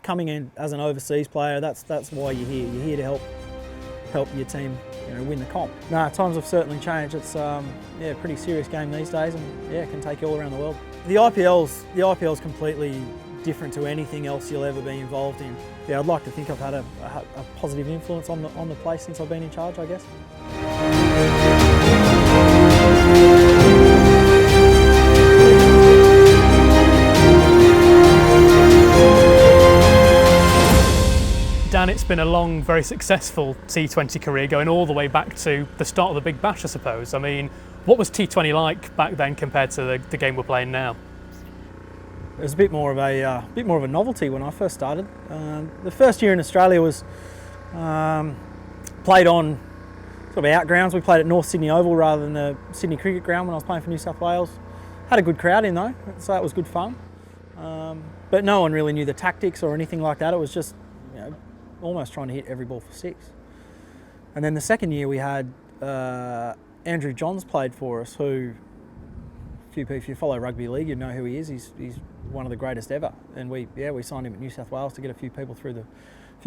coming in as an overseas player, that's why you're here. You're here to help your team, win the comp. No, times have certainly changed. It's a pretty serious game these days, and it can take you all around the world. The IPL's completely different to anything else you'll ever be involved in. Yeah, I'd like to think I've had a positive influence on the place since I've been in charge, I guess. Dan, it's been a long, very successful T20 career, going all the way back to the start of the Big Bash, I suppose. I mean, what was T20 like back then compared to the game we're playing now? It was a bit more of a novelty when I first started. The first year in Australia was played on sort of outgrounds. We played at North Sydney Oval rather than the Sydney Cricket Ground when I was playing for New South Wales. Had a good crowd in though, so that was good fun. But no one really knew the tactics or anything like that. It was just almost trying to hit every ball for six. And then the second year we had Andrew Johns played for us, who, if you follow rugby league, you know who he is. He's one of the greatest ever. And we signed him at New South Wales to get a few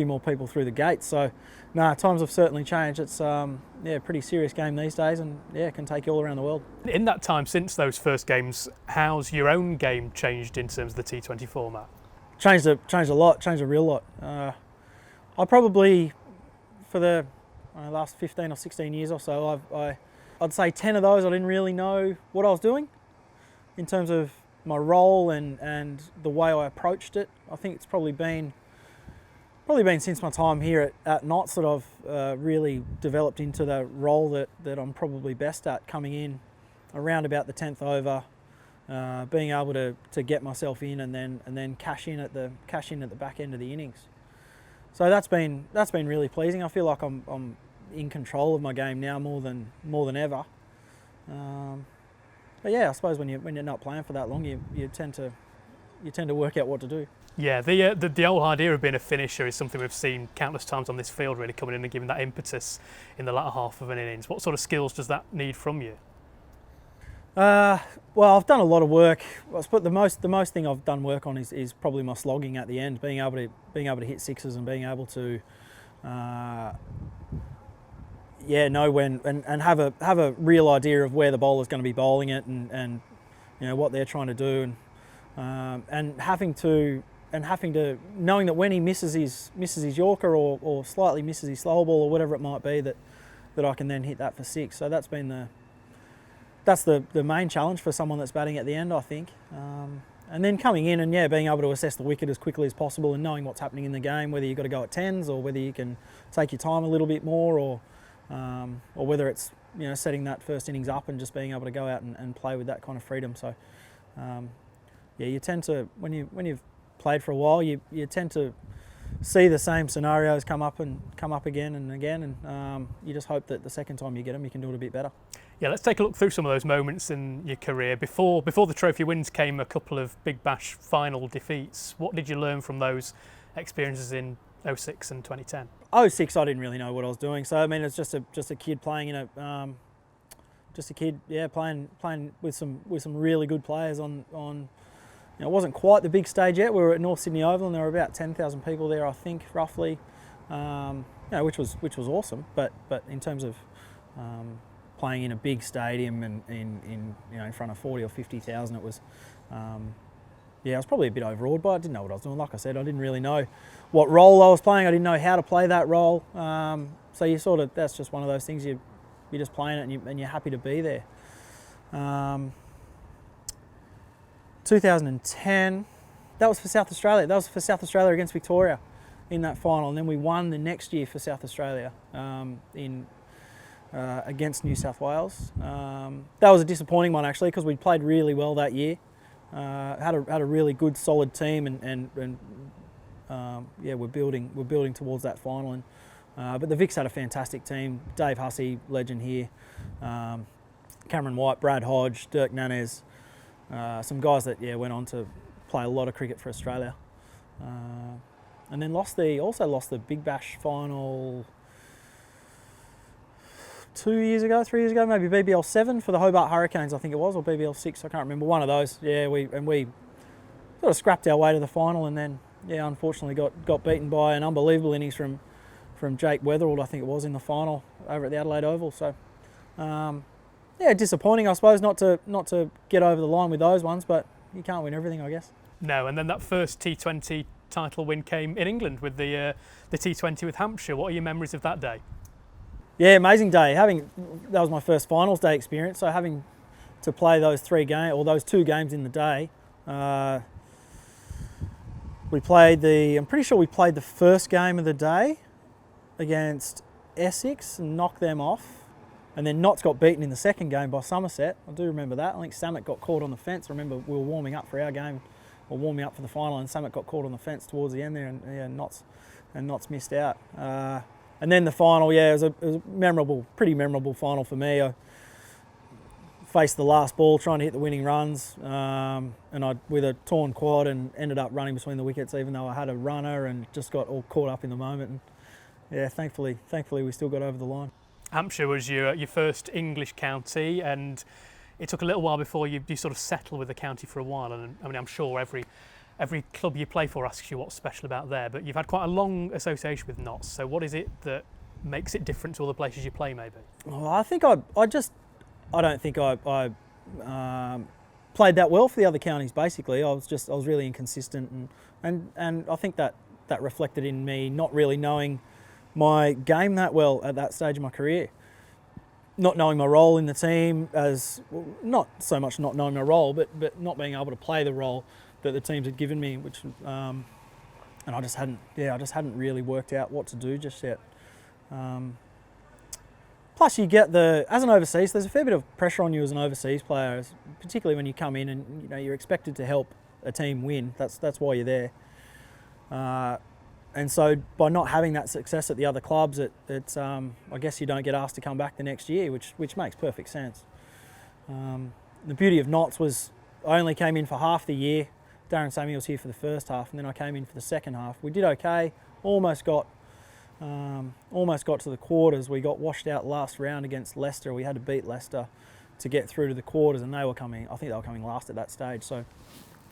more people through the gates. So, no, times have certainly changed. It's a pretty serious game these days, and it can take you all around the world. In that time since those first games, how's your own game changed in terms of the T20 format? Changed a real lot. I probably, for the last 15 or 16 years or so, I'd say 10 of those I didn't really know what I was doing in terms of my role and the way I approached it. I think it's probably been since my time here at Notts that I've really developed into the role that I'm probably best at, coming in around about the 10th over, being able to get myself in and then cash in at the back end of the innings. So that's been really pleasing. I feel like I'm in control of my game now more than ever. But yeah, I suppose when you're not playing for that long, you tend to work out what to do. Yeah, the whole idea of being a finisher is something we've seen countless times on this field, really coming in and giving that impetus in the latter half of an innings. What sort of skills does that need from you? Well, I've done a lot of work. But the most thing I've done work on is probably my slogging at the end, being able to hit sixes and being able to know when and have a real idea of where the bowler's going to be bowling it and what they're trying to do and having to knowing that when he misses his Yorker or slightly misses his slow ball or whatever it might be, that I can then hit that for six. So that's the main challenge for someone that's batting at the end, I think. And then coming in and being able to assess the wicket as quickly as possible and knowing what's happening in the game, whether you've got to go at 10s or whether you can take your time a little bit more, or whether it's setting that first innings up and just being able to go out and play with that kind of freedom. So you tend to, when you've played for a while, you tend to see the same scenarios come up again and again, and you just hope that the second time you get them, you can do it a bit better. Yeah, let's take a look through some of those moments in your career. Before the trophy wins came a couple of Big Bash final defeats. What did you learn from those experiences in 06 and 2010? 06, I didn't really know what I was doing. So I mean, it's just a kid playing playing with some really good players on. It wasn't quite the big stage yet. We were at North Sydney Oval and there were about 10,000 people there, I think, roughly. Which was awesome. But in terms of playing in a big stadium and in front of 40 or 50,000, it was I was probably a bit overawed by it. I didn't know what I was doing. Like I said, I didn't really know what role I was playing. I didn't know how to play that role. So that's just one of those things. You're just playing it and you're happy to be there. 2010, that was for South Australia. That was for South Australia against Victoria in that final, and then we won the next year for South Australia against New South Wales. That was a disappointing one actually, because we played really well that year. Had a really good solid team, and we're building towards that final. But the Vics had a fantastic team. Dave Hussey, legend here. Cameron White, Brad Hodge, Dirk Nanez. Some guys that went on to play a lot of cricket for Australia, and then also lost the Big Bash final 3 years ago, maybe BBL 7 for the Hobart Hurricanes, I think it was, or BBL 6, I can't remember, one of those. We sort of scrapped our way to the final and then yeah, unfortunately got beaten by an unbelievable innings from Jake Weatherald, I think it was, in the final over at the Adelaide Oval. So, yeah, disappointing, I suppose, not to get over the line with those ones, but you can't win everything, I guess. No, and then that first T20 title win came in England with the T20 with Hampshire. What are your memories of that day? Yeah, amazing day. That was my first finals day experience, so having to play those those 2 games in the day. I'm pretty sure we played the first game of the day against Essex and knocked them off. And then Notts got beaten in the second game by Somerset. I do remember that. I think Samet got caught on the fence. I remember we were warming up for our game, or warming up for the final, and Samet got caught on the fence towards the end there, and yeah, Notts missed out. And then the final, yeah, it was a pretty memorable final for me. I faced the last ball trying to hit the winning runs, and with a torn quad, and ended up running between the wickets even though I had a runner, and just got all caught up in the moment. And yeah, thankfully we still got over the line. Hampshire was your first English county, and it took a little while before you sort of settle with the county for a while. And I mean, I'm sure every club you play for asks you what's special about there, but you've had quite a long association with Notts. So what is it that makes it different to all the places you play, maybe? Well, I think I don't think I played that well for the other counties. Basically, I was really inconsistent, and I think that reflected in me not really knowing my game that well at that stage of my career. Not knowing my role in the team, as not so much not knowing my role, but not being able to play the role that the teams had given me, which and I just hadn't really worked out what to do just yet. Plus, you get as an overseas, there's a fair bit of pressure on you as an overseas player, particularly when you come in and you're expected to help a team win. That's why you're there. And so by not having that success at the other clubs, I guess you don't get asked to come back the next year, which makes perfect sense. The beauty of Notts was I only came in for half the year. Darren Samuel was here for the first half, and then I came in for the second half. We did okay, almost got to the quarters. We got washed out last round against Leicester. We had to beat Leicester to get through to the quarters, and I think they were coming last at that stage. So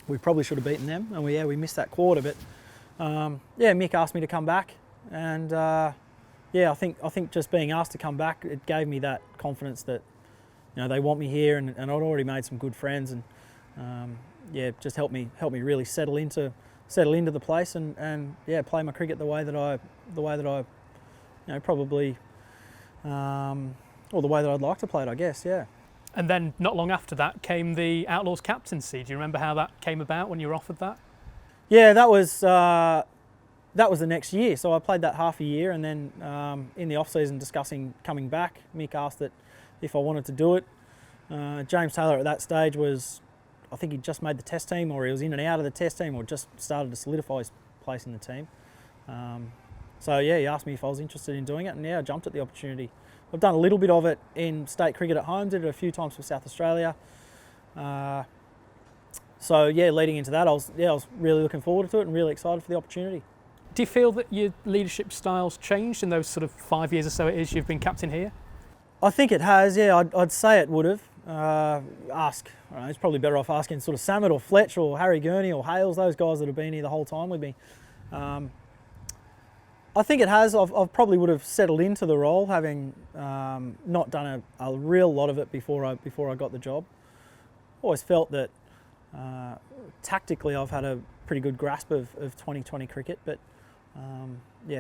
we probably should have beaten them, and we missed that quarter. But Mick asked me to come back, and I think just being asked to come back, it gave me that confidence that they want me here, and I'd already made some good friends, and just helped me really settle into the place, and play my cricket the way that I probably or the way that I'd like to play it, I guess. Yeah. And then not long after that came the Outlaws captaincy. Do you remember how that came about when you were offered that? Yeah, that was the next year. So I played that half a year, and then in the off season discussing coming back, Mick asked that if I wanted to do it. James Taylor at that stage I think he'd just made the test team, or he was in and out of the test team, or just started to solidify his place in the team. He asked me if I was interested in doing it, and I jumped at the opportunity. I've done a little bit of it in state cricket at home, did it a few times for South Australia. Leading into that, I was really looking forward to it and really excited for the opportunity. Do you feel that your leadership style's changed in those sort of 5 years or so it is you've been captain here? I think it has, yeah. I'd say it would have. It's probably better off asking sort of Samet or Fletch or Harry Gurney or Hales, those guys that have been here the whole time with me. I think it has. I've probably would have settled into the role, having not done a real lot of it before I got the job. Always felt that tactically I've had a pretty good grasp of 2020 cricket, but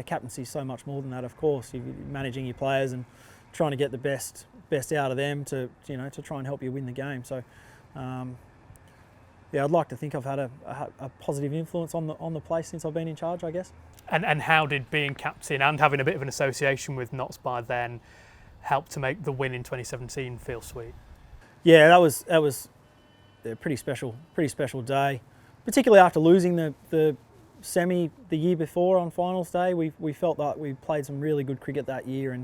captaincy is so much more than that. Of course, you're managing your players and trying to get the best out of them to try and help you win the game. So I'd like to think I've had a positive influence on the place since I've been in charge, I guess. And how did being captain and having a bit of an association with Notts by then help to make the win in 2017 feel sweet? Yeah, that was a pretty special day, particularly after losing the semi the year before on finals day. We felt that we played some really good cricket that year,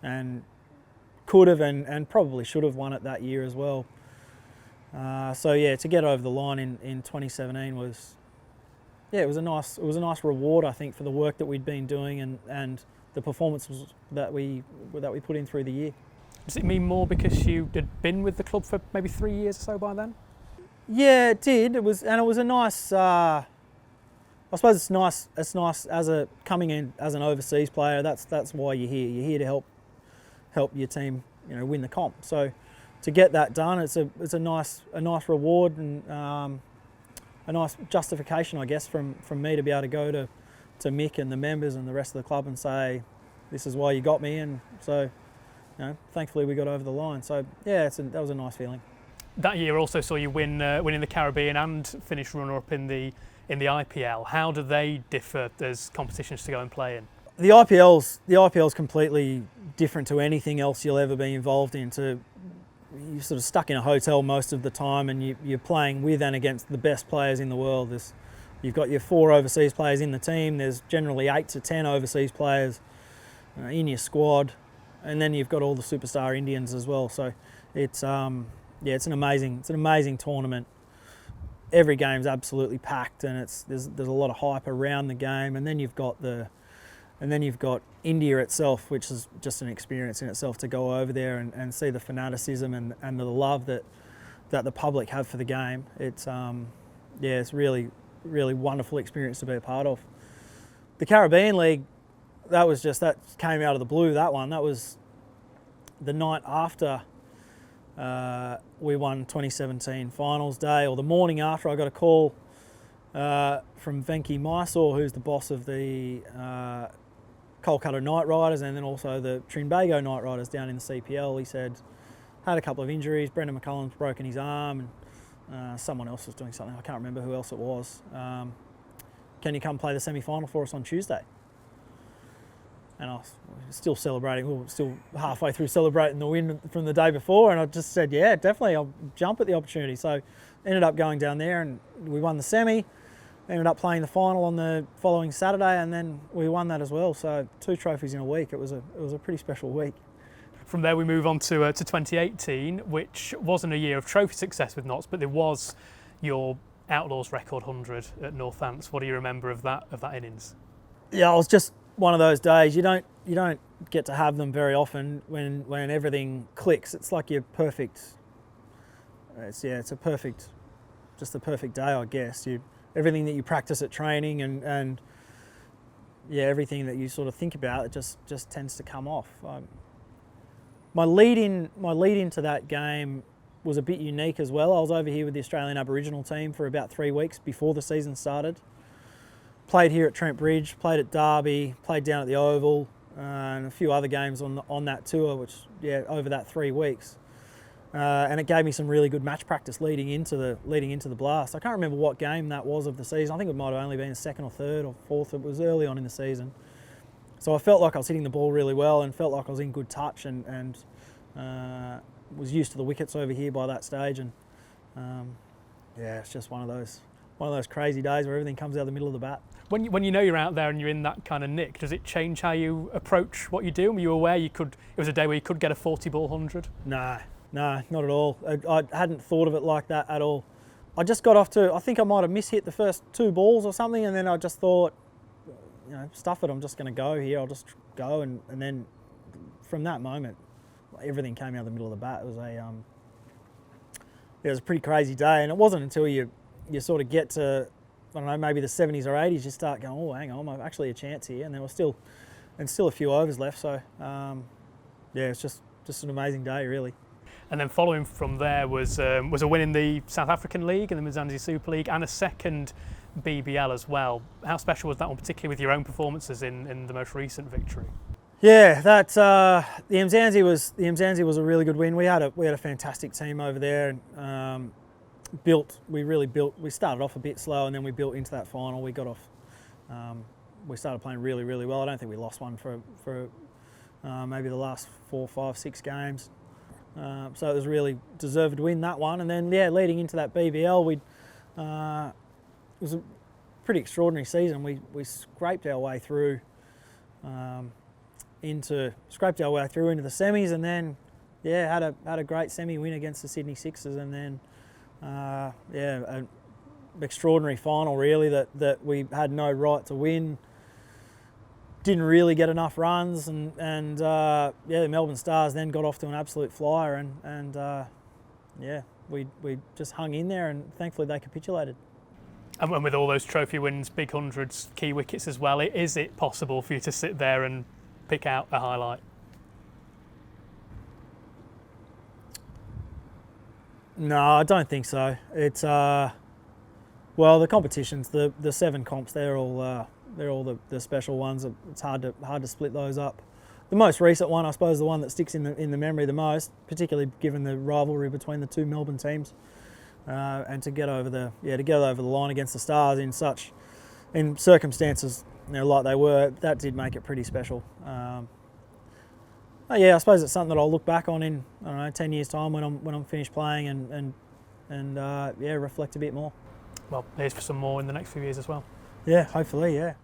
and could have and probably should have won it that year as well. To get over the line in 2017 was it was a nice reward, I think, for the work that we'd been doing and the performances that we put in through the year. Does it mean more because you had been with the club for maybe 3 years or so by then? Yeah, it did. It was a nice I suppose it's nice. It's nice as coming in as an overseas player. That's why you're here. You're here to help your team, win the comp. So to get that done, it's a nice reward and a nice justification, I guess, from me to be able to go to Mick and the members and the rest of the club and say, this is why you got me, and so thankfully we got over the line. So yeah, that was a nice feeling. That year also saw you win in the Caribbean and finish runner-up in the IPL. How do they differ as competitions to go and play in? The IPL's completely different to anything else you'll ever be involved in. You're sort of stuck in a hotel most of the time, and you're playing with and against the best players in the world. You've got your 4 overseas players in the team. There's generally 8 to 10 overseas players in your squad, and then you've got all the superstar Indians as well. So it's an amazing tournament. Every game's absolutely packed, and there's a lot of hype around the game. And then you've got India itself, which is just an experience in itself to go over there and see the fanaticism and the love that the public have for the game. It's really wonderful experience to be a part of. The Caribbean League, that came out of the blue. That was the night after we won 2017 finals day, or the morning after. I got a call from Venki Mysore, who's the boss of the Kolkata Knight Riders and then also the Trinbago Knight Riders down in the CPL. He said, had a couple of injuries. Brendan McCullum's broken his arm, and someone else was doing something. I can't remember who else it was. Can you come play the semi-final for us on Tuesday? And I was still celebrating. We were still halfway through celebrating the win from the day before, and I just said, yeah, definitely, I'll jump at the opportunity. So ended up going down there, and we won the semi. Ended up playing the final on the following Saturday, and then we won that as well. So 2 trophies in a week. It was a pretty special week. From there, we move on to 2018, which wasn't a year of trophy success with Notts, but there was your Outlaws record 100 at Northants. What do you remember of that innings? Yeah, it was just one of those days. You don't get to have them very often when everything clicks. It's like your perfect. It's a perfect day, I guess. Everything that you practice at training and everything that you sort of think about, it just tends to come off. My lead into that game was a bit unique as well. I was over here with the Australian Aboriginal team for about 3 weeks before the season started. Played here at Trent Bridge, played at Derby, played down at the Oval, and a few other games on that tour, which over that 3 weeks. And it gave me some really good match practice leading into the Blast. I can't remember what game that was of the season. I think it might have only been the 2nd or 3rd or 4th. It was early on in the season. So I felt like I was hitting the ball really well and felt like I was in good touch and was used to the wickets over here by that stage. And it's just one of those crazy days where everything comes out of the middle of the bat. When you know you're out there and you're in that kind of nick, does it change how you approach what you do? Were you aware it was a day where you could get a 40-ball 100? No, not at all. I hadn't thought of it like that at all. I just got off I think I might have mishit the first 2 balls or something, and then I just thought, stuff it, I'm just going to go here. I'll just go, and then from that moment, everything came out of the middle of the bat. It was a pretty crazy day, and it wasn't until you sort of get to, I don't know, maybe the 70s or 80s, you start going, oh, hang on, I've actually a chance here, and there was still a few overs left. So it's just an amazing day, really. And then following from there was a win in the South African League and the Mzansi Super League, and a second BBL as well. How special was that one, particularly with your own performances in the most recent victory? Yeah, the Mzansi was a really good win. We had a fantastic team over there. We started off a bit slow, and then we built into that final. We got off. We started playing really, really well. I don't think we lost one for maybe the last 4, 5, 6 games. So it was really deserved to win that one. And then, leading into that BBL, it was a pretty extraordinary season. We scraped our way through into the semis, and then had a great semi win against the Sydney Sixers, and then an extraordinary final really that we had no right to win. Didn't really get enough runs, and the Melbourne Stars then got off to an absolute flyer, and we just hung in there, and thankfully they capitulated. And with all those trophy wins, big hundreds, key wickets as well, is it possible for you to sit there and pick out a highlight? No, I don't think so. It's well, the competitions, the 7 comps, they're all the special ones. It's hard to split those up. The most recent one, I suppose, the one that sticks in the memory the most, particularly given the rivalry between the 2 Melbourne teams, and to get over the line against the Stars in circumstances, like they were, that did make it pretty special. Yeah, I suppose it's something that I'll look back on in, I don't know, 10 years' time when I'm finished playing and reflect a bit more. Well, here's for some more in the next few years as well. Yeah, hopefully, yeah.